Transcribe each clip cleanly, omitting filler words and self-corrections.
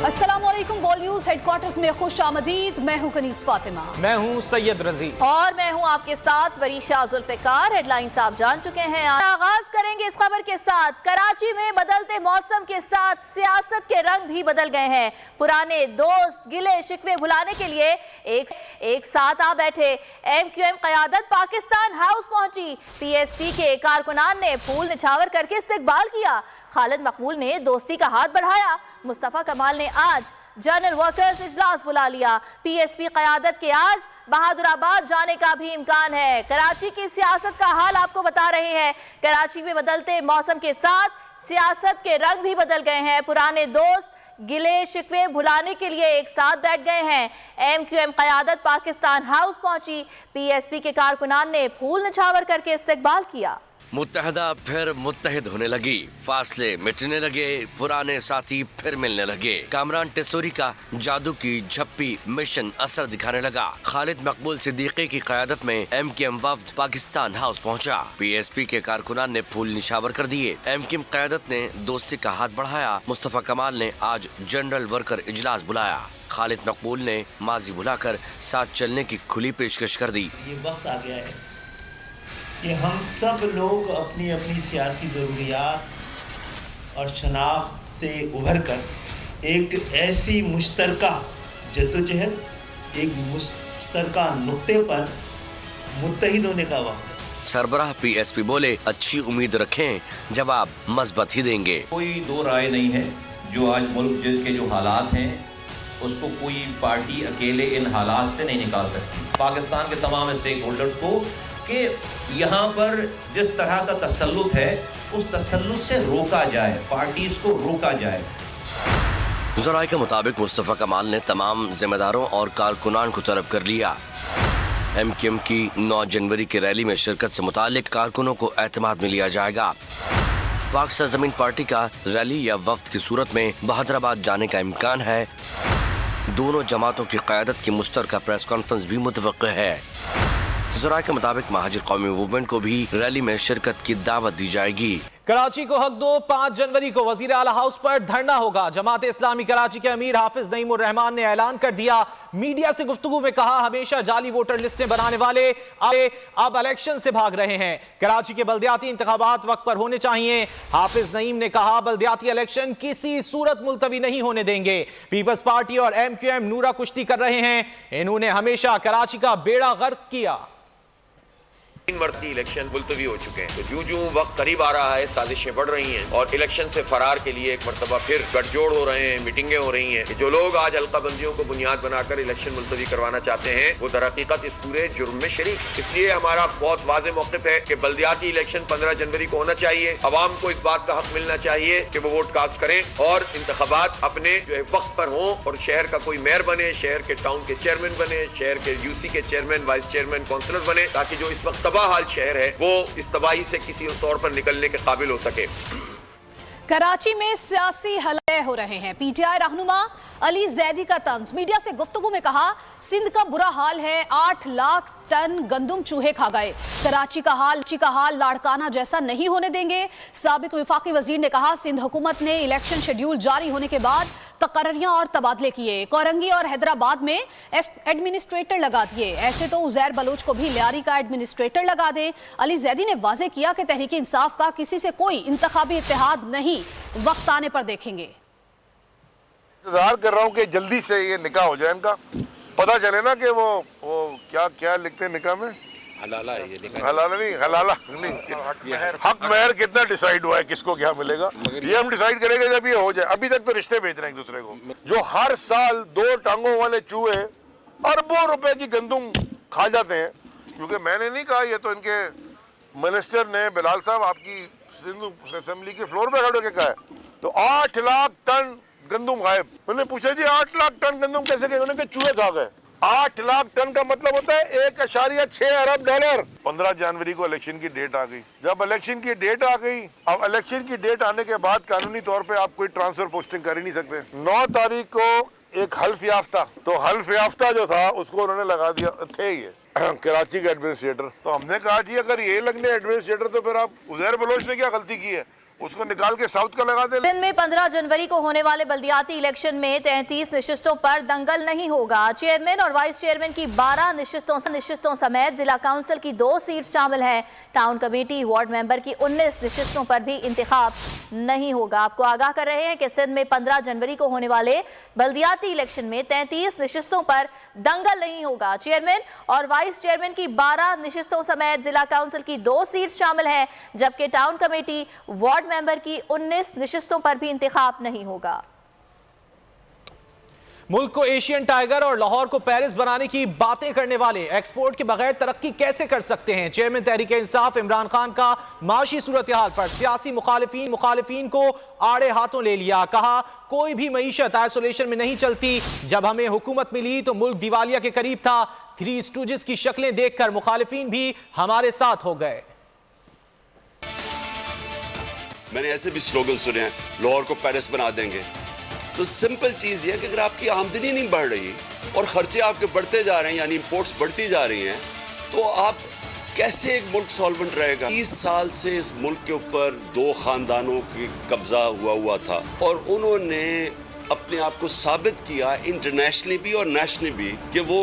अस्सलामुअलैकुम। बोल news headquarters में खुश आमदीद। मैं हूं कनीस फातिमा। मैं हूं सैयद रजी और मैं हूं आपके साथ वरीशा जुल्फिकार। हेडलाइंस आप जान चुके हैं। आगाज करेंगे इस खबर के साथ। कराची में बदलते मौसम के साथ सियासत के रंग भी बदल गए हैं। पुराने दोस्त गिले शिकवे भुलाने के लिए एक साथ आ बैठे। MQM क़यादत पाकिस्तान हाउस पहुंची। PSP के कारकुनान ने फूल निछावर करके इस्तकबाल किया। खालिद मकबूल ने दोस्ती का हाथ बढ़ाया। मुस्तफा कमाल ने आज जनरल वर्कर्स इजलास बुला लिया। PSP क़यादत के आज बहादुराबाद जाने का भी इम्कान है। कराची की सियासत का हाल आपको बता रहे हैं। कराची में बदलते मौसम के साथ सियासत के रंग भी बदल गए हैं। पुराने दोस्त गिले शिकवे भुलाने के लिए एक साथ बैठ गए हैं। MQM क़यादत पाकिस्तान हाउस पहुंची। PSP के कारकुनान ने फूल निछावर करके इस्तकबाल किया। मुत्तहदा फिर मुत्तहिद होने लगी, फासले मिटने लगे, पुराने साथी फिर मिलने लगे। कामरान टेसोरी का जादू की झप्पी मिशन असर दिखाने लगा। खालिद मकबूल सिद्दीकी की क़यादत में MQM वफ्द पाकिस्तान हाउस पहुंचा। PSP के कारकुनान ने फूल निछावर कर दिए। MQM क़यादत ने दोस्ती का हाथ बढ़ाया। मुस्तफा कमाल ने आज जनरल वर्कर इजलास बुलाया। खालिद मकबूल ने माजी बुलाकर साथ चलने की खुली पेशकश कर दी। ये वक्त आ गया है कि हम सब लोग अपनी अपनी सियासी ज़रूरियात और शनाख्त से उभर कर एक ऐसी मुश्तरका जद्दोजहद, एक मुश्तरका नुक्ते पर मुत्तहिद होने का वक्त है। सरबराह PSP बोले, अच्छी उम्मीद रखें, जवाब मज़बत ही देंगे। कोई दो राय नहीं है जो आज मुल्क के जो हालात हैं उसको कोई पार्टी अकेले इन हालात से नहीं निकाल सकती। पाकिस्तान के तमाम स्टेक होल्डर्स को कि यहाँ पर जिस तरह का तसल्लुत है उस तसल्लुत से रोका जाए, पार्टीज को रोका जाए। ज़राए के मुताबिक मुस्तफ़ा कमाल ने तमाम जिम्मेदारों और कारकुनान को तलब कर लिया। MQM की 9 जनवरी की रैली में शिरकत से मुतालिक कारकुनों को एतमाद में लिया जाएगा। पाक सरजमीन पार्टी का रैली या वफ्द की सूरत में बहादुराबाद जाने का इम्कान है। दोनों जमातों की क़यादत की मुश्तरका प्रेस कॉन्फ्रेंस भी मुतवक्किह है। ज़राए के मुताबिक महाजिर कौमी मूवमेंट को भी रैली में शिरकत की दावत दी जाएगी। कराची को हक दो। 5 जनवरी को वजीर आला हाउस पर धरना होगा। जमात इस्लामी कराची के अमीर हाफिज नईमुर रहमान ने ऐलान कर दिया। मीडिया से गुफ्तगू में कहा, हमेशा जाली वोटर लिस्टें बनाने वाले अब इलेक्शन से भाग रहे हैं। कराची के बल्दियाती इंतखाबात वक्त पर होने चाहिए। हाफिज नईम ने कहा, बल्दियाती इलेक्शन किसी सूरत मुलतवी नहीं होने देंगे। पीपल्स पार्टी और MQM नूरा कुश्ती कर रहे हैं। इन्होंने हमेशा कराची का बेड़ा गर्क किया। 3 मरती इलेक्शन मुलतवी हो चुके हैं, तो जूं वक्त करीब आ रहा है साजिशें बढ़ रही हैं और इलेक्शन से फरार के लिए एक मरतबा फिर गठजोड़ हो रहे हैं, मीटिंगें हो रही हैं कि जो लोग आज हल्का बंदियों को बुनियाद बनाकर इलेक्शन मुलतवी करवाना चाहते हैं वो दरहकीकत इस पूरे जुर्म में शरीक। इसलिए हमारा बहुत वाज़ेह मौक़िफ़ है कि बल्दियाती इलेक्शन 15 जनवरी को होना चाहिए। अवाम को इस बात का हक मिलना चाहिए कि वो वोट कास्ट करें और इंतखाबात अपने जो है वक्त पर हों और शहर का कोई मेयर बने, शहर के टाउन के चेयरमैन बने, शहर के UC के चेयरमैन, वाइस चेयरमैन, काउंसलर बने, ताकि जो इस वक्त हाल शहर है वो इस तबाही से किसी तौर पर निकलने के काबिल हो सके। कराची में सियासी हलचे हो रहे हैं। PTI रहनुमा अली जैदी का तंज। मीडिया से गुफ्तगू में कहा, सिंध का बुरा हाल है, 8 लाख टन गंदुम चूहे खा गए। कराची का हाल लाड़काना जैसा नहीं होने देंगे। साबिक वफाकी वजीर ने कहा, सिंध हुकूमत ने इलेक्शन शेड्यूल जारी होने के बाद तकर्रियां और तबादले किए। कोरंगी और हैदराबाद में एडमिनिस्ट्रेटर लगा दिए। ऐसे तो उजैर बलोच को भी लियारी का एडमिनिस्ट्रेटर लगा दें। अली जैदी ने वाजे किया कि तहरीक इंसाफ का किसी से कोई इंतखाबी इत्तेहाद नहीं, वक्त आने पर देखेंगे। इंतजार कर रहा हूँ कि जल्दी से ये निकाह हो जाए, इनका पता चले ना कि वो क्या लिखते हैं निकाह में, हलाला है ये निकाह, हलाला नहीं, हक महर कितना डिसाइड हुआ है, किसको क्या मिलेगा, ये हम डिसाइड करेंगे जब ये हो जाए। अभी तक तो रिश्ते भेज रहे हैं एक दूसरे को। जो हर साल 2 टांगों वाले चूहे अरबों रुपए की गंदुम खा जाते हैं, क्योंकि मैंने नहीं कहा, ये तो इनके मिनिस्टर ने, बिलाल साहब आपकी सिंध असेंबली के फ्लोर पे खड़े होकर कहा है। तो 8 लाख टन गंदुम गायब। मैंने पूछा जी 8 लाख टन गंदुम कैसे गए? उन्होंने कहा चूहे खा गए। 8 लाख टन का मतलब होता है 1.6 अरब डॉलर। 15 जनवरी को इलेक्शन की डेट आ गई। जब इलेक्शन की डेट आ गई, अब इलेक्शन की डेट आने के बाद कानूनी तौर पे आप कोई ट्रांसफर पोस्टिंग कर ही नहीं सकते। 9 तारीख को एक हल्फ याफ्ता, तो हल्फ याफ्ता जो था उसको उन्होंने लगा दिया, थे ये कराची के एडमिनिस्ट्रेटर। तो हमने कहा जी अगर ये लगने एडमिनिस्ट्रेटर तो फिर आप उजैर बलोच ने क्या गलती की है? उसको निकाल के साउथ का लगा दे। दिन में 15 जनवरी को होने वाले बल्दियाती इलेक्शन में 33 निशिस्तों पर दंगल नहीं होगा। चेयरमैन और वाइस चेयरमैन की 12 निशिस्तों समेत जिला काउंसिल की 2 सीट शामिल हैं। टाउन कमेटी वार्ड मेंबर की 19 निशिस्तों पर भी इंतखाब नहीं होगा। आपको आगाह कर रहे हैं कि सिंध में 15 जनवरी को होने वाले बल्दियाती इलेक्शन में 33 निशिस्तों पर दंगल नहीं होगा। चेयरमैन और वाइस चेयरमैन की 12 निशिस्तों समेत जिला काउंसिल की 2 सीट शामिल हैं, जबकि टाउन कमेटी वार्ड मेंबर की 19 निशिस्तों पर भी इंतखाब नहीं होगा। मुल्क को एशियन टाइगर और लाहौर को पेरिस बनाने की बातें करने वाले एक्सपोर्ट के बगैर तरक्की कैसे कर सकते हैं? चेयरमैन तहरीक इंसाफ इमरान खान का माशी सूरत हाल पर सियासी मुखालिफिन को आड़े हाथों ले लिया। कहा कोई भी मईशत आइसोलेशन में नहीं चलती। जब हमें हुकूमत मिली तो मुल्क दिवालिया के करीब था। 3 स्टूजेस की शक्लें देखकर मुखालिफिन भी हमारे साथ हो गए। मैंने ऐसे भी स्लोगन सुने हैं, लाहौर को पेरिस बना देंगे। तो सिंपल चीज़ ये है कि अगर आपकी आमदनी नहीं बढ़ रही और खर्चे आपके बढ़ते जा रहे हैं, यानी इंपोर्ट्स बढ़ती जा रही हैं, तो आप कैसे एक मुल्क सॉल्वेंट रहेगा? 30 साल से इस मुल्क के ऊपर 2 खानदानों की कब्जा हुआ था और उन्होंने अपने आप को साबित किया इंटरनेशनली भी और नेशनली भी कि वो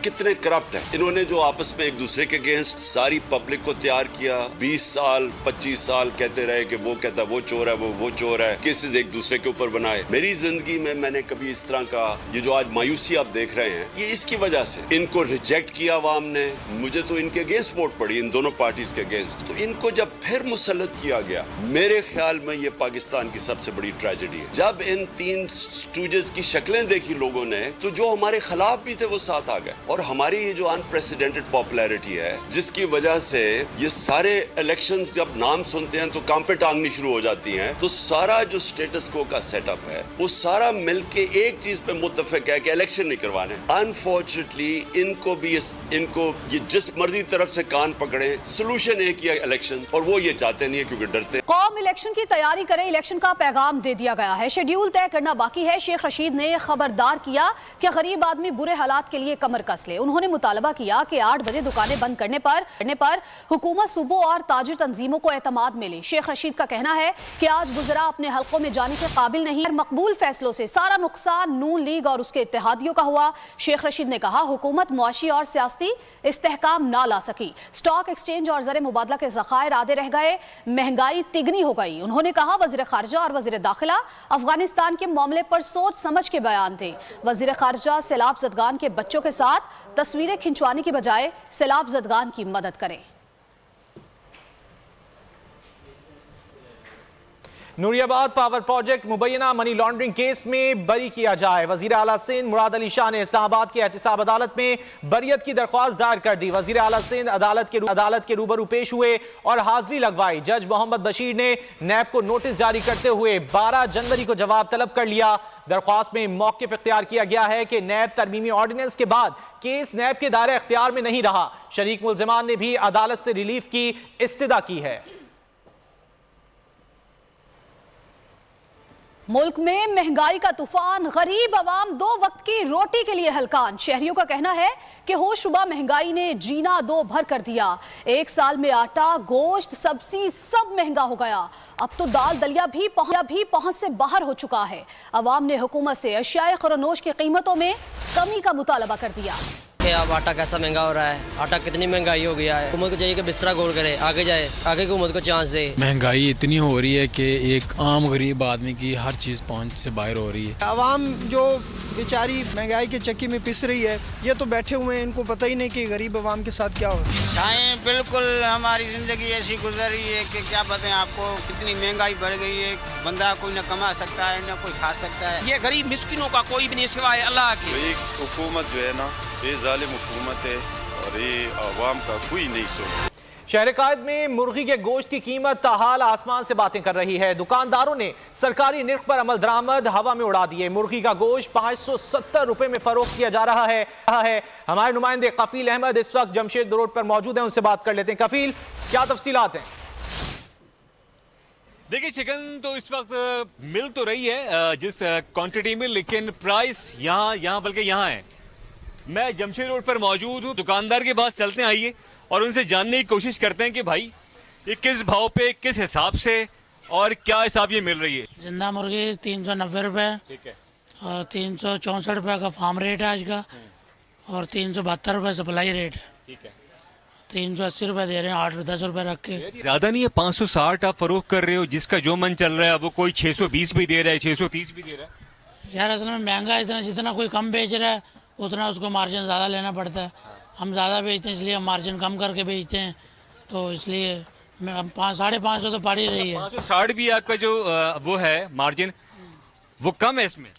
कितने करप्ट हैं। इन्होंने जो आपस में एक दूसरे के अगेंस्ट सारी पब्लिक को तैयार किया, 20 साल 25 साल कहते रहे कि वो कहता वो चोर है, वो चोर है, केसेस एक दूसरे के ऊपर बनाए। मेरी जिंदगी में मैंने कभी इस तरह का ये जो आज मायूसी आप देख रहे हैं, ये इसकी वजह से इनको रिजेक्ट किया अवाम ने। मुझे तो इनके अगेंस्ट वोट पड़ी, इन दोनों पार्टीज के अगेंस्ट। तो इनको जब फिर मुसल्लत किया गया, मेरे ख्याल में ये पाकिस्तान की सबसे बड़ी ट्रेजेडी है। जब इन 3 स्टूजेस की शक्लें देखी लोगों ने, तो जो हमारे खिलाफ भी थे वो साथ आ गए। और हमारी ये जो अनप्रेसिडेंटेड पॉपुलैरिटी है, जिसकी वजह से ये सारे इलेक्शंस जब नाम सुनते हैं तो कांपे टांगनी शुरू हो जाती हैं। तो सारा जो स्टेटस को का सेटअप है, वो सारा मिलके एक चीज पे मुत्तफिक है कि इलेक्शन नहीं करवाने। अनफॉर्चुनेटली इनको ये जिस मर्जी तरफ से कान पकड़े, सोल्यूशन एक ही है इलेक्शन, और वो ये चाहते नहीं है क्योंकि डरते। कौम इलेक्शन की तैयारी करे, इलेक्शन का पैगाम दे दिया गया है, शेड्यूल तय करना बाकी है। शेख रशीद ने खबरदार किया कि गरीब आदमी बुरे हालात के लिए कमर कस ले। उन्होंने मुतालबा किया कि 8 बजे दुकानें बंद करने पर हुकूमत सूबों और ताजिर तंजीमों को एतमाद मिले। शेख रशीद का कहना है कि आज गुजरा अपने हल्कों में जाने के काबिल नहीं। मकबूल फैसलों से सारा नुकसान नून लीग और उसके इत्तेहादियों का हुआ। शेख रशीद ने कहा हुकूमत मुआशी और सियासी इस्तेहकाम ना ला सकी। स्टॉक एक्सचेंज और ज़र मुबादला के ज़खायर आधे रह गए, महंगाई तिगनी हो गई। उन्होंने कहा वज़ीर ख़ारजा और वज़ीर दाखिला अफगानिस्तान के मामले पर सोच समझ के बयान थे। वज़ीर ख़ारजा सैलाब ज़दगान के बच्चों के साथ तस्वीरें खिंचवाने की बजाय सैलाब ज़दगान की मदद करें। नूरियाबाद पावर प्रोजेक्ट मुबैना मनी लॉन्ड्रिंग केस में बरी किया जाए। वजीर आला सिंध मुराद अली शाह ने इस्लामाबाद की एहतिसाब अदालत में बरियत की दरख्वास्त दायर कर दी। वजीर आला सिंध अदालत के रूबरू पेश हुए और हाजिरी लगवाई। जज मोहम्मद बशीर ने नैब को नोटिस जारी करते हुए 12 जनवरी को जवाब तलब कर लिया। दरख्वास्त में मौक़िफ़ इख्तियार किया गया है कि नैब तरमीमी ऑर्डिनेंस के बाद केस नैब के दायरे इख्तियार में नहीं रहा। शरीक मुल्ज़िमान ने भी अदालत से रिलीफ की इस्तदा की है। मुल्क में महंगाई का तूफान, गरीब आवाम 2 वक्त की रोटी के लिए हलकान। शहरियों का कहना है कि होशरुबा महंगाई ने जीना 2 भर कर दिया। 1 साल में आटा, गोश्त, सब्जी सब महंगा हो गया। अब तो दाल दलिया भी पहुंच से बाहर हो चुका है। अवाम ने हुकूमत से अशियाए ख़ुरनोश की कीमतों में कमी का मुतालबा कर दिया। अब आटा कैसा महंगा हो रहा है, आटा कितनी महंगाई हो गया है। हुकूमत को चाहिए कि बिस्तरा गोल करे, आगे जाए, आगे की हुकूमत को चांस दे। महंगाई इतनी हो रही है कि एक आम गरीब आदमी की हर चीज़ पहुंच से बाहर हो रही है। आवाम जो बेचारी महंगाई के चक्की में पिस रही है, ये तो बैठे हुए हैं, इनको पता ही नहीं कि गरीब आवाम के साथ क्या हो रहा है। शायद बिल्कुल हमारी ज़िंदगी ऐसी गुजर रही है कि क्या बताएं आपको, कितनी महंगाई बढ़ गई है। बंदा कोई न कमा सकता है न कोई खा सकता है। ये गरीब मिस्किनों का कोई भी नहीं सिवाय अल्लाह की। हुकूमत जो है ना, ये जालिम हुकूमत है और ये आवाम का कोई नहीं सुन। शहर कायद में मुर्गी के गोश्त की कीमत ताहाल आसमान से बातें कर रही है। दुकानदारों ने सरकारी निर्ख पर अमल दरामद हवा में उड़ा दिए। मुर्गी का गोश्त 570 रुपए में फरोख्त किया जा रहा है। हमारे नुमाइंदे कफील अहमद इस वक्त जमशेद रोड पर मौजूद हैं, उनसे बात कर लेते हैं। कफील, क्या तफसीलात हैं? देखिए, चिकन तो इस वक्त मिल तो रही है जिस क्वांटिटी में, लेकिन प्राइस यहाँ बल्कि यहाँ है। मैं जमशेद रोड पर मौजूद हूँ, दुकानदार के पास चलते हैं, आइए और उनसे जानने की कोशिश करते हैं कि भाई ये किस भाव पे, किस हिसाब से और क्या हिसाब ये मिल रही है? जिंदा मुर्गी 390 रुपये, ठीक है, और 364 रुपये का फार्म रेट है आज का, और 372 रुपये सप्लाई रेट है, ठीक है, 380 रुपये दे रहे हैं 8-10 रुपये रख के। ज्यादा नहीं है, 560 आप फरोख्त कर रहे हो, जिसका जो मन चल रहा है वो कोई 620 भी दे रहा है, 630 भी दे रहा है। यार असल में महंगा इतना, जितना कोई कम बेच रहा है उतना उसको मार्जिन ज़्यादा लेना पड़ता है। हम ज़्यादा बेचते हैं इसलिए हम मार्जिन कम करके बेचते हैं, तो इसलिए हम 550 तो पड़ ही रही है। 560 भी आपका जो वो है मार्जिन, वो कम है, इसमें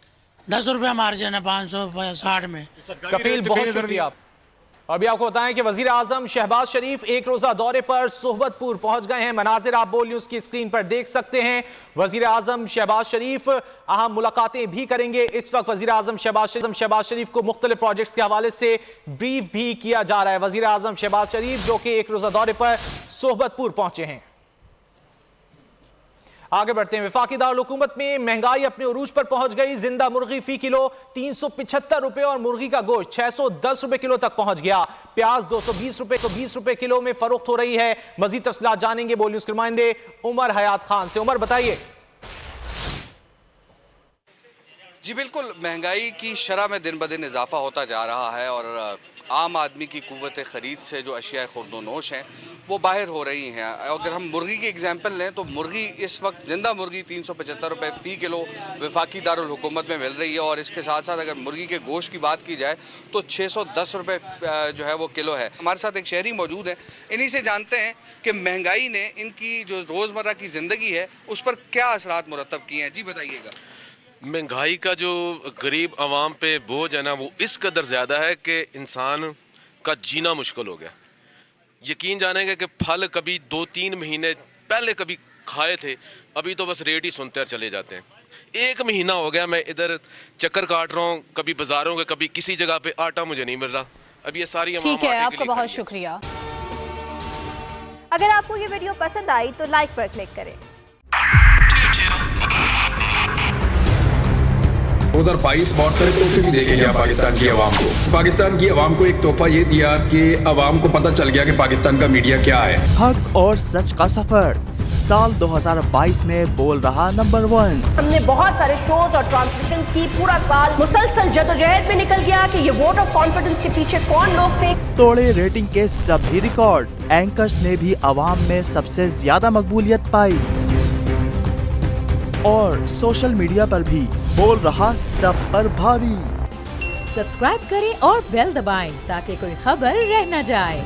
10 रुपये मार्जिन है 560 में। कफील बहुत शुक्रिया आप। और भी आपको बताएं कि वजीर आजम शहबाज शरीफ एक रोजा दौरे पर सोहबतपुर पहुंच गए हैं। मनाजिर आप बोल न्यूज की स्क्रीन पर देख सकते हैं। वजीर आजम शहबाज शरीफ अहम मुलाकातें भी करेंगे। इस वक्त वजीर आजम शहबाज शरीफ को मुख्तलिफ प्रोजेक्ट्स के हवाले से ब्रीफ भी किया जा रहा है। वजीर आजम शहबाज शरीफ जो कि एक रोजा दौरे पर सोहबतपुर पहुंचे हैं। आगे बढ़ते हैं। वफाकी दारुल हुकूमत में महंगाई अपने उरूज पर पहुंच गई। जिंदा मुर्गी फी किलो 375 रुपए और मुर्गी का गोश्त 610 रुपए किलो तक पहुंच गया। प्याज 220 रुपए, 120 रुपए किलो में फरोख्त हो रही है। मजीद तफसीलात जानेंगे बोल न्यूज के नुमाइंदे उमर हयात खान से। उमर बताइए। जी बिल्कुल, महंगाई की शरह में दिन ब दिन इजाफा होता जा रहा है और आम आदमी की कुव्वत ख़रीद से जो अशिया खुर्दोनोश हैं वो बाहर हो रही हैं। अगर हम मुर्गी की एग्जांपल लें तो मुर्गी इस वक्त ज़िंदा मुर्गी 375 रुपये फ़ी किलो वफाकी दारुल हुकूमत में मिल रही है, और इसके साथ साथ अगर मुर्गी के गोश्त की बात की जाए तो 610 रुपये जो है वो किलो है। हमारे साथ एक शहरी मौजूद है, इन्हीं से जानते हैं कि महंगाई ने इनकी जो रोज़मर्रा की ज़िंदगी है उस पर क्या असरात मुरतब किए हैं। जी बताइएगा। महंगाई का जो गरीब आवाम पे बोझ है ना, वो इस कदर ज़्यादा है कि इंसान का जीना मुश्किल हो गया। यकीन जानेंगे कि फल कभी 2-3 महीने पहले कभी खाए थे, अभी तो बस रेट ही सुनते चले जाते हैं। 1 महीना हो गया मैं इधर चक्कर काट रहा हूँ, कभी बाजारों के, कभी किसी जगह पे आटा मुझे नहीं मिल रहा। अब ये सारी ठीक है, आपका बहुत शुक्रिया। अगर आपको ये वीडियो पसंद आई तो लाइक पर क्लिक करें। 2022 बहुत सारे तोहफे भी देके गया पाकिस्तान की आवाम को। पाकिस्तान की आवाम को एक तोहफा ये दिया कि आवाम को पता चल गया कि पाकिस्तान का मीडिया क्या है। हक और सच का सफर साल 2022 में बोल रहा नंबर 1। हमने बहुत सारे शोज और ट्रांसमिशंस की, पूरा साल मुसलसल जदोजहद में निकल गया कि ये वोट ऑफ कॉन्फिडेंस के पीछे कौन लोग थे। तोड़े रेटिंग के सभी रिकॉर्ड। एंकर्स ने भी आवाम में सबसे ज्यादा मकबूलियत पाई और सोशल मीडिया पर भी बोल रहा सब पर भारी। सब्सक्राइब करें और बेल दबाएं ताकि कोई खबर रह न जाए।